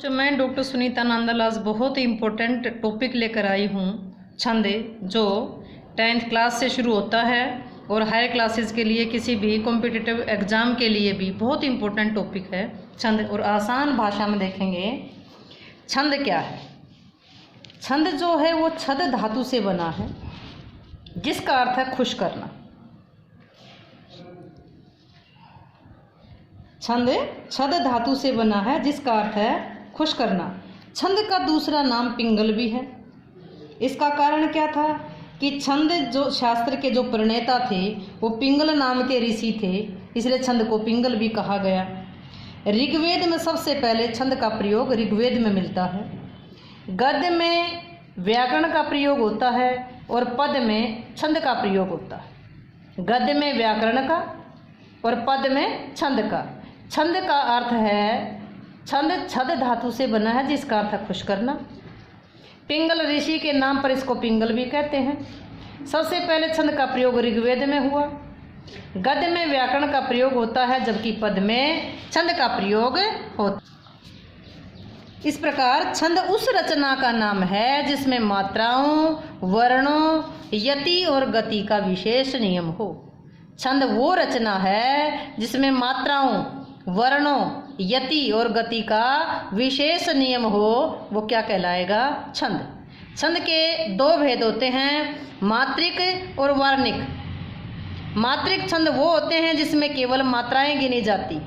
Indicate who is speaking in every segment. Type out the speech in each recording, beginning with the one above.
Speaker 1: तो मैं डॉक्टर सुनीता नंदल आज बहुत ही इम्पोर्टेंट टॉपिक लेकर आई हूँ। छंद जो 10th क्लास से शुरू होता है और हायर क्लासेस के लिए किसी भी कॉम्पिटिटिव एग्ज़ाम के लिए भी बहुत इम्पोर्टेंट टॉपिक है छंद। और आसान भाषा में देखेंगे छंद क्या है। छंद जो है वो छद धातु से बना है जिसका अर्थ है खुश करना। छंद छद धातु से बना है जिसका अर्थ है खुश करना। छंद का दूसरा नाम पिंगल भी है। इसका कारण क्या था कि छंद जो शास्त्र के जो प्रणेता थे वो पिंगल नाम के ऋषि थे, इसलिए छंद को पिंगल भी कहा गया। ऋग्वेद में सबसे पहले छंद का प्रयोग ऋग्वेद में मिलता है। गद्य में व्याकरण का प्रयोग होता है और पद में छंद का प्रयोग होता है। गद्य में व्याकरण का और पद में छंद का। छंद का अर्थ है छंद छद धातु से बना है जिसका अर्थ है खुश करना। पिंगल ऋषि के नाम पर इसको पिंगल भी कहते हैं। सबसे पहले छंद का प्रयोग ऋग्वेद में हुआ। गद्य में व्याकरण का प्रयोग होता है जबकि पद में छंद का प्रयोग होता है। इस प्रकार छंद उस रचना का नाम है जिसमें मात्राओं, वर्णों, यति और गति का विशेष नियम हो। छंद वो रचना है जिसमें मात्राओं, वर्णों, यति और गति का विशेष नियम हो, वो क्या कहलाएगा? छंद। छंद के दो भेद होते हैं, मात्रिक और वर्णिक। मात्रिक छंद वो होते हैं जिसमें केवल मात्राएं गिनी जाती।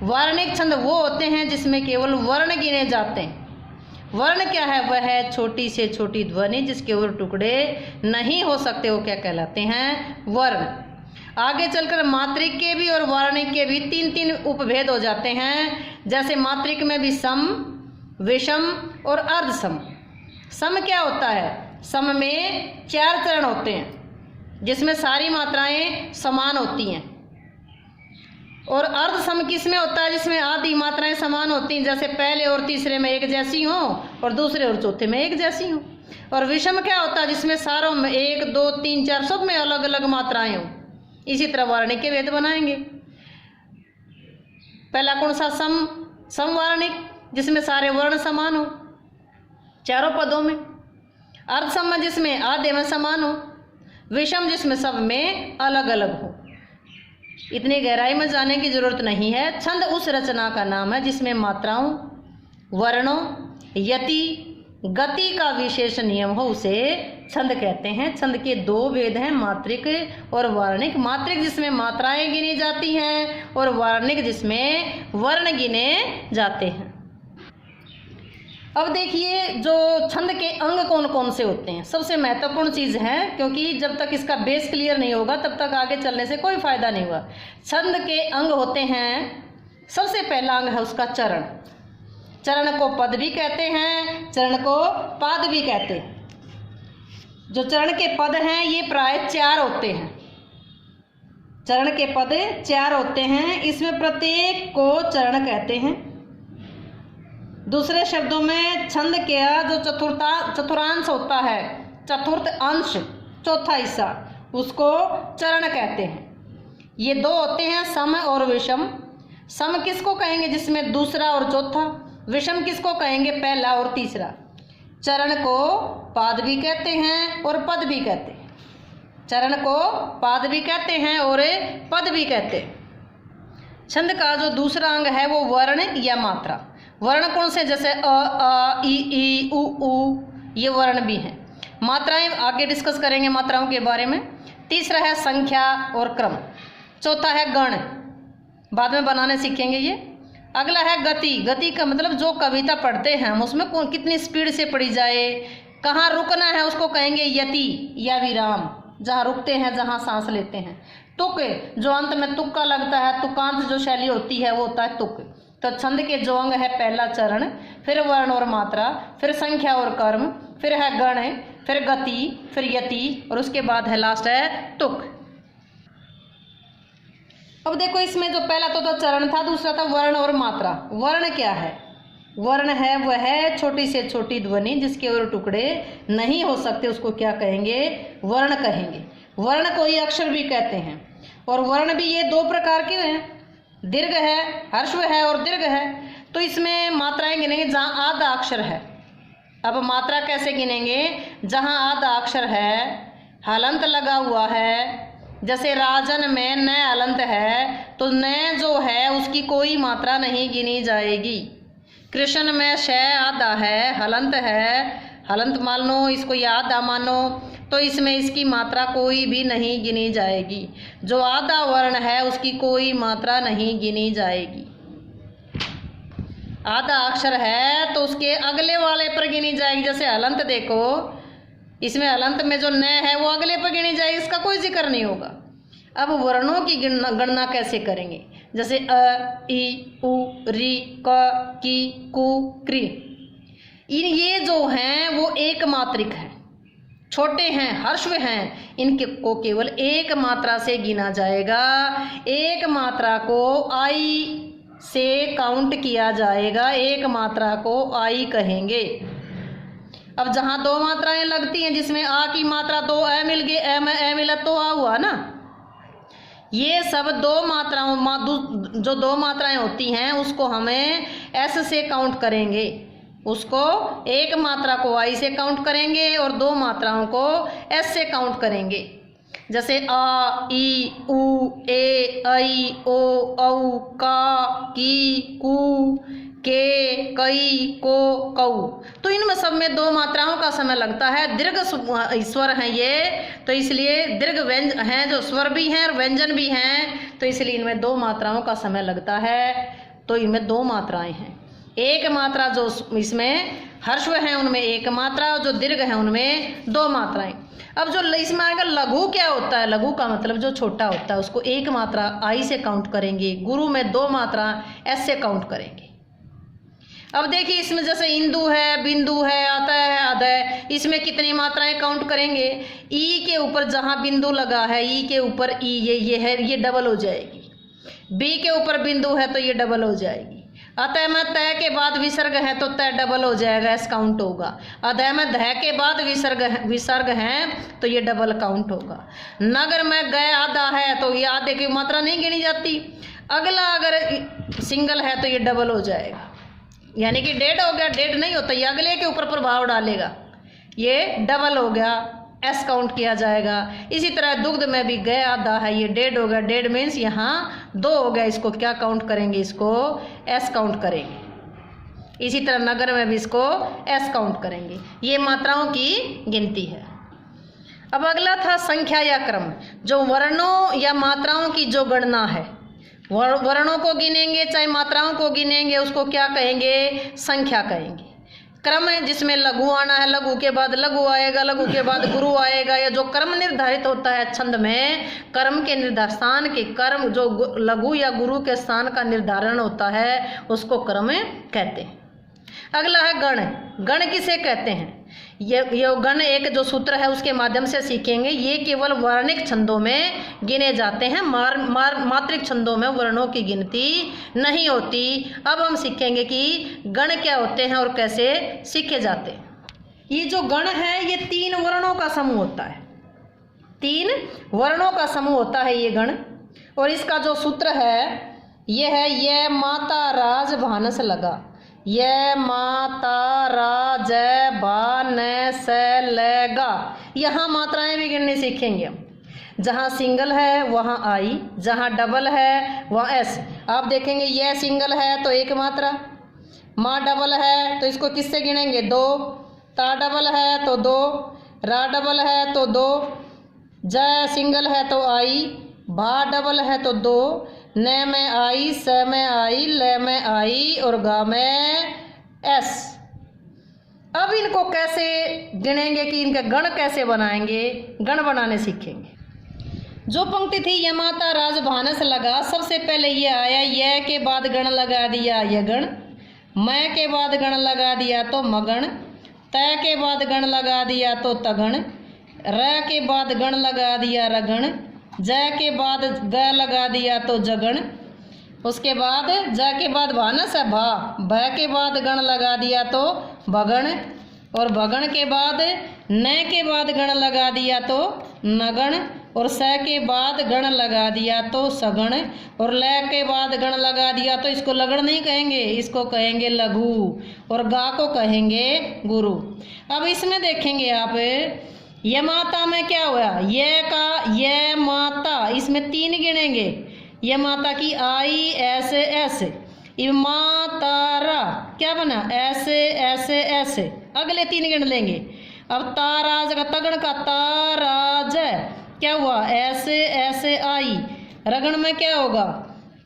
Speaker 1: वर्णिक छंद वो होते हैं जिसमें केवल वर्ण गिने जाते हैं। वर्ण क्या है? वह है छोटी से छोटी ध्वनि जिसके और टुकड़े नहीं हो सकते, वो क्या कहलाते हैं? वर्ण। आगे चलकर मात्रिक के भी और वर्णिक के भी तीन तीन उपभेद हो जाते हैं। जैसे मात्रिक में भी सम, विषम और अर्धसम। सम क्या होता है? सम में 4 चरण होते हैं जिसमें सारी मात्राएं समान होती हैं। और अर्धसम किसमें होता है? जिसमें आधी मात्राएं समान होती हैं, जैसे पहले और तीसरे में एक जैसी हो और दूसरे और चौथे में एक जैसी हो। और विषम क्या होता है? जिसमें सारों में 1, 2, 3, 4 सब में अलग अलग मात्राएं हों। इसी तरह वर्णिक के भेद बनाएंगे। पहला कौन सा? समवर्णिक, जिसमें सारे वर्ण समान हो चारों पदों में। अर्धसम जिसमें आधे में समान हो। विषम जिसमें सब में अलग अलग हो। इतनी गहराई में जाने की जरूरत नहीं है। छंद उस रचना का नाम है जिसमें मात्राओं, वर्णों, यति, गति का विशेष नियम हो, उसे छंद कहते हैं। छंद के दो भेद हैं, मात्रिक और वर्णिक। मात्रिक जिसमें मात्राएं गिनी जाती हैं और वर्णिक जिसमें वर्ण गिने जाते हैं। अब देखिए जो छंद के अंग कौन कौन से होते हैं, सबसे महत्वपूर्ण चीज़ है, क्योंकि जब तक इसका बेस क्लियर नहीं होगा तब तक आगे चलने से कोई फायदा नहीं हुआ। छंद के अंग होते हैं, सबसे पहला अंग है उसका चरण। चरण को पद भी कहते हैं, चरण को पाद भी कहते हैं। जो चरण के पद हैं ये प्राय 4 होते हैं। चरण के पद 4 होते हैं, इसमें प्रत्येक को चरण कहते हैं। दूसरे शब्दों में छंद का जो चतुर्थांश होता है, चतुर्थ अंश, चौथा हिस्सा, उसको चरण कहते हैं। ये 2 होते हैं, सम और विषम। सम किसको कहेंगे? जिसमें दूसरा और चौथा। विषम किसको कहेंगे? पहला और तीसरा। चरण को पाद भी कहते हैं और पद भी कहते हैं। चरण को पाद भी कहते हैं और पद भी कहते हैं। छंद का जो दूसरा अंग है वो वर्ण या मात्रा। वर्ण कौन से? जैसे अ, आ, ई, उ, ऊ, ये वर्ण भी हैं। मात्राएं आगे डिस्कस करेंगे मात्राओं के बारे में। तीसरा है संख्या और क्रम। चौथा है गण, बाद में बनाने सीखेंगे ये। अगला है गति। गति का मतलब जो कविता पढ़ते हैं हम, उसमें कितनी स्पीड से पढ़ी जाए, कहाँ रुकना है उसको कहेंगे यति या विराम, जहाँ रुकते हैं, जहाँ सांस लेते हैं। तुक, जो अंत में तुक्का लगता है, तुकांत जो शैली होती है वो होता है तुक। तो छंद के जो अंग है, पहला चरण, फिर वर्ण और मात्रा, फिर संख्या और कर्म, फिर है गण, फिर गति, फिर यति और उसके बाद है लास्ट है तुक। अब देखो इसमें जो पहला तो चरण था, दूसरा था वर्ण और मात्रा। वर्ण क्या है? वर्ण है वह छोटी से छोटी ध्वनि जिसके और टुकड़े नहीं हो सकते, उसको क्या कहेंगे? वर्ण कहेंगे। वर्ण को ही अक्षर भी कहते हैं। और वर्ण भी ये 2 प्रकार के हैं, दीर्घ है, ह्रस्व है और दीर्घ है। तो इसमें मात्राएं गिनेंगे जहाँ आधा अक्षर है। अब मात्रा कैसे गिनेंगे? जहाँ आधा अक्षर है, हलंत लगा हुआ है, जैसे राजन में न हलंत है तो न जो है उसकी कोई मात्रा नहीं गिनी जाएगी। कृष्ण में श आधा है, हलंत है, हलंत मान लो, इसको या आधा मानो, तो इसमें इसकी मात्रा कोई भी नहीं गिनी जाएगी। जो आधा वर्ण है उसकी कोई मात्रा नहीं गिनी जाएगी। आधा अक्षर है तो उसके अगले वाले पर गिनी जाएगी। जैसे हलंत देखो, इसमें हलंत में जो न है वो अगले पर गिनी जाएगी, इसका कोई जिक्र नहीं होगा। अब वर्णों की गणना कैसे करेंगे? जैसे अ, ई, उ, री, क, की, कु, क्री, ये जो हैं वो एक मात्रिक हैं, छोटे हैं, ह्रस्व हैं, इनके को केवल एक मात्रा से गिना जाएगा। एक मात्रा को आई से काउंट किया जाएगा, एक मात्रा को आई कहेंगे। अब जहाँ दो मात्राएं लगती हैं, जिसमें आ की मात्रा दो ए मिल गए, ए में ए मिला तो आ हुआ ना। ये सब दो मात्राओं जो दो मात्राएं होती हैं उसको हमें एस से काउंट करेंगे। उसको एक मात्रा को आई से काउंट करेंगे और दो मात्राओं को एस से काउंट करेंगे। जैसे आ, ई, उ, ए, ऐ, ओ, औ, का, की, कु, के, कई, को, कऊ। तो इनमें सब में दो मात्राओं का समय लगता है। दीर्घ स्वर हैं ये, तो इसलिए दीर्घ व्यंजन हैं, जो स्वर भी हैं और व्यंजन भी हैं, तो इसलिए इनमें दो मात्राओं का समय लगता है। तो इनमें दो मात्राएं हैं। एक मात्रा जो इसमें ह्रस्व हैं उनमें एक मात्रा, जो दीर्घ हैं उनमें दो मात्राएं। अब जो इसमें आएगा लघु, क्या होता है? लघु का मतलब जो छोटा होता है उसको एक मात्रा आई से काउंट करेंगे। गुरु में दो मात्रा एस से काउंट करेंगे। अब देखिए इसमें जैसे इंदु है, बिंदु है, आता है, अदय, इसमें कितनी मात्राएं काउंट करेंगे? ई के ऊपर जहाँ बिंदु लगा है, ई के ऊपर ई ये है, ये डबल हो जाएगी। बी के ऊपर बिंदु है तो ये डबल हो जाएगी। अतः में तय के बाद विसर्ग है तो तय डबल हो जाएगा, एस काउंट होगा। अदय में ध के बाद विसर्ग है तो ये डबल काउंट होगा। नगर में गए आधा है तो ये आधे की मात्रा नहीं गिनी जाती। अगला अगर सिंगल है तो ये डबल हो जाएगा, यानी कि डेढ़ हो गया, डेढ़ नहीं होता, ये अगले के ऊपर प्रभाव डालेगा, ये डबल हो गया, एस काउंट किया जाएगा। इसी तरह दुग्ध में भी गए आधा है, ये डेढ़ हो गया, डेढ़ मीन्स यहाँ दो हो गया, इसको क्या काउंट करेंगे? इसको एस काउंट करेंगे। इसी तरह नगर में भी इसको एस काउंट करेंगे। ये मात्राओं की गिनती है। अब अगला था संख्या या क्रम, जो वर्णों या मात्राओं की जो गणना है। वर्णों को गिनेंगे चाहे मात्राओं को गिनेंगे, उसको क्या कहेंगे? संख्या कहेंगे। क्रम है जिसमें लघु आना है, लघु के बाद लघु आएगा, लघु के बाद गुरु आएगा। या जो क्रम निर्धारित होता है छंद में, कर्म के स्थान के कर्म जो लघु या गुरु के स्थान का निर्धारण होता है उसको क्रम कहते हैं। अगला है गण। गण किसे कहते हैं? ये गण एक जो सूत्र है उसके माध्यम से सीखेंगे। ये केवल वर्णिक छंदों में गिने जाते हैं, मात्रिक छंदों में वर्णों की गिनती नहीं होती। अब हम सीखेंगे कि गण क्या होते हैं और कैसे सीखे जाते हैं। ये जो गण है ये तीन वर्णों का समूह होता है, तीन वर्णों का समूह होता है ये गण। और इसका जो सूत्र है ये है ये माता राज भानस लगा, ये माता राज भान से लगा। यहाँ मात्राएं भी गिननी सीखेंगे हम। जहाँ सिंगल है वहाँ आई, जहाँ डबल है वहाँ एस। आप देखेंगे ये सिंगल है तो एक मात्रा, माँ डबल है तो इसको किससे गिनेंगे? दो। ता डबल है तो दो, रा डबल है तो दो, ज सिंगल है तो आई, भा डबल है तो दो, न में आई, स में आई, ल में आई और गा में एस। अब इनको कैसे गिनेंगे कि इनके गण कैसे बनाएंगे? गण बनाने सीखेंगे। जो पंक्ति थी ये माता राज भानस लगा, सबसे पहले ये आया, ये के बाद गण लगा दिया ये गण, मैं के बाद गण लगा दिया तो मगण, तय के बाद गण लगा दिया तो तगण, र के बाद गण लगा दिया रगण, ज के बाद ग लगा दिया तो जगण, उसके बाद ज के बाद भानस है भा, भ के बाद गण लगा दिया तो भगण, और भगण के बाद न के बाद गण लगा दिया तो नगण, और स के बाद गण लगा दिया तो सगण, और ल के बाद गण लगा दिया तो इसको लगण नहीं कहेंगे, इसको कहेंगे लघु, और गा को कहेंगे गुरु। अब इसमें देखेंगे आप, ये माता में क्या हुआ, ये का ये माता, इसमें 3 गिनेंगे, ये माता की आई ऐसे ऐसे, ये मातारा क्या बना ऐसे ऐसे ऐसे, अगले 3 गिन लेंगे। अब ताराज का तगड़ का ताराज क्या हुआ ऐसे ऐसे आई, रगण में क्या होगा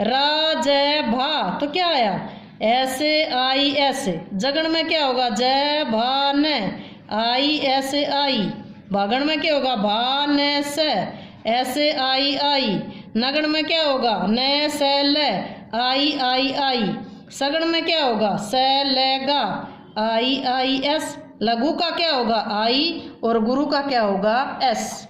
Speaker 1: राज भा, तो क्या आया ऐसे आई ऐसे, जगण में क्या होगा जय भा न आई ऐसे आई, भागण में क्या होगा भा न से ऐसे आई आई, नगण में क्या होगा न से ले आई आई आई, सगण में क्या होगा से लेगा आई आई एस, लघु का क्या होगा आई और गुरु का क्या होगा एस।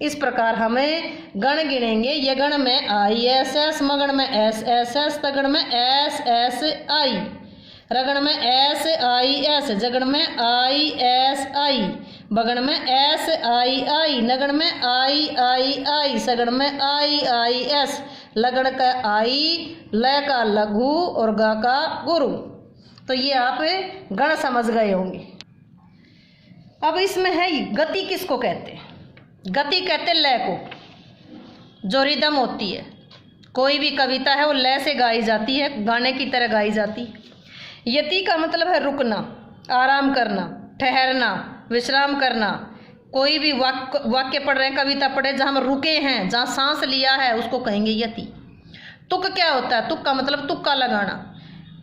Speaker 1: इस प्रकार हमें गण गिनेंगे, ये गण में आई एस एस, मगण में एस एस एस, तगण में एस एस आई, रगण में एस आई एस, जगण में आई एस आई, बगण में एस आई आई, नगण में आई आई आई, सगण में आई आई एस, लगण का आई, ल का लघु और गा का गुरु। तो ये आप गण समझ गए होंगे। अब इसमें है गति, किसको कहते हैं, गति कहते लय को, जो रिदम होती है, कोई भी कविता है वो लय से गाई जाती है, गाने की तरह गाई जाती है। यति का मतलब है रुकना, आराम करना, ठहरना, विश्राम करना। कोई भी वाक्य पढ़ रहे हैं, कविता पढ़े, जहाँ हम रुके हैं, जहाँ सांस लिया है, उसको कहेंगे यति। तुक क्या होता है, तुक का मतलब तुक्का लगाना।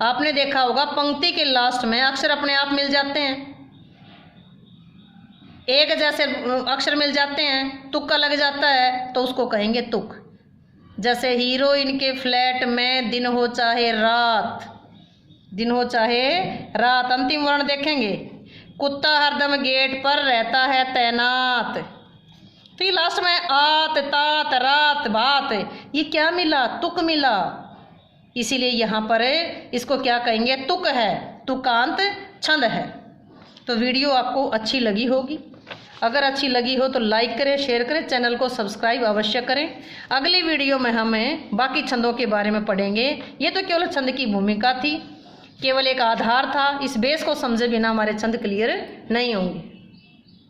Speaker 1: आपने देखा होगा पंक्ति के लास्ट में अक्षर अपने आप मिल जाते हैं, एक जैसे अक्षर मिल जाते हैं, तुक्का लग जाता है तो उसको कहेंगे तुक। जैसे हीरोइन के फ्लैट में दिन हो चाहे रात, दिन हो चाहे रात, अंतिम वर्ण देखेंगे, कुत्ता हरदम गेट पर रहता है तैनात, तो ये लास्ट में आत तात रात भात, ये क्या मिला तुक मिला, इसीलिए यहाँ पर इसको क्या कहेंगे तुक है, तुकांत छंद है। तो वीडियो आपको अच्छी लगी होगी, अगर अच्छी लगी हो तो लाइक करें, शेयर करें, चैनल को सब्सक्राइब अवश्य करें। अगली वीडियो में हमें बाकी छंदों के बारे में पढ़ेंगे। ये तो केवल छंद की भूमिका थी, केवल एक आधार था, इस बेस को समझे बिना हमारे छंद क्लियर नहीं होंगे।